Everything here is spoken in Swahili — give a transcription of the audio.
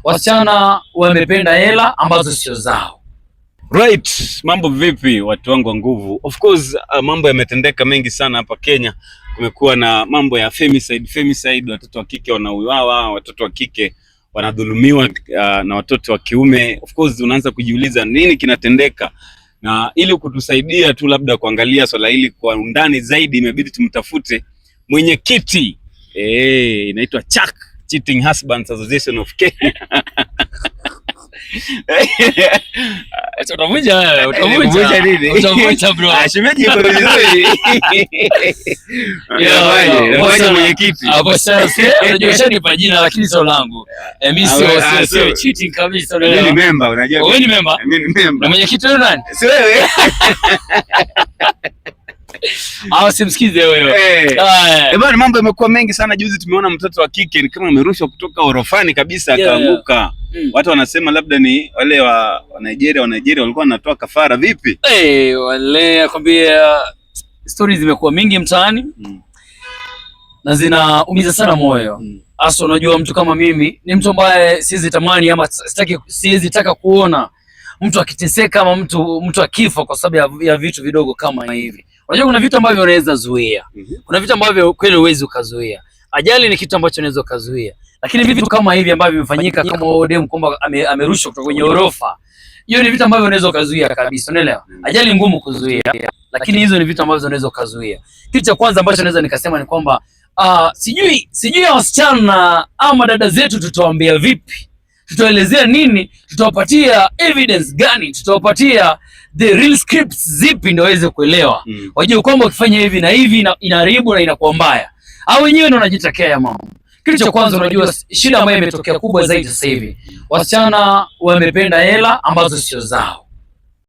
wasichana wamependa hela ambazo sio zao. Right, mambo vipi watu wangu wa nguvu? Of course, mambo yametendeka mengi sana hapa Kenya. Kumekuwa na mambo ya femicide, watoto wa kike wanauawa, watoto wa kike wanadhulumiwa na watoto wa kiume. Of course, unaanza kujiuliza nini kinatendeka, na ili kutusaidia tu labda kuangalia swala hili kwa undani zaidi, imebidi tumtafute mwenyekiti inaitwa CHAK, Cheating Husbands Association of Kenya. Utavuja nini? Utavuja bro. Shemeji yuko vizuri. Ngoja mwenyekiti. Hapo sasa unajua shanipa jina lakini sio langu. Mimi sio cheating kabisa leo. Mimi ni member, unajua. Wewe ni member? Mimi ni member. Na mwenyekiti wewe nani? Si wewe. Simsikize wewe. Bwana, mambo yamekuwa mengi sana. Juzi tumeona mtoto wa kike ni kama amerushwa kutoka orofani kabisa akaanguka. Watu wanasema labda ni wale wa Nigeria walikuwa wanatoa kafara. Vipi? Wale akwambia stories zimekuwa mingi mtaani na zinaumiza sana moyo. Hasa unajua mtu kama mimi ni mtu ambaye siwezi tamani ama siwezi taka kuona mtu akiteseka ama mtu akifa kwa sababu ya vitu vidogo kama hivi. Unajua kuna vitu ambavyo unaweza zuia. Kuna vitu ambavyo kweli huwezi ukazuia. Ajali ni kitu ambacho unaweza kuzuia. Lakini vitu kama hivi ambavyo vimefanyika kama ODM kwamba amerushwa kutoka kwenye orofa. Hiyo ni vitu ambavyo unaweza kuzuia kabisa, unaelewa? Ajali ngumu kuzuia, lakini hizo ni vitu ambavyo unaweza kuzuia. Kitu cha kwanza ambacho naweza nikasema ni kwamba sijui wasichana ama dada zetu tutawaambia vipi? Tutaelezea nini? Tutawapatia evidence gani? Tutawapatia the real scripts zipi ndio waweze kuelewa. Wajue kwamba ukifanya hivi na hivi inaharibu na inakuwa mbaya. Au wenyewe ndio wanajitakea ya mambo. Kitu cha kwanza unajua shida ambayo imetokea kubwa zaidi sasa hivi. Wasichana wamependa hela ambazo sio zao.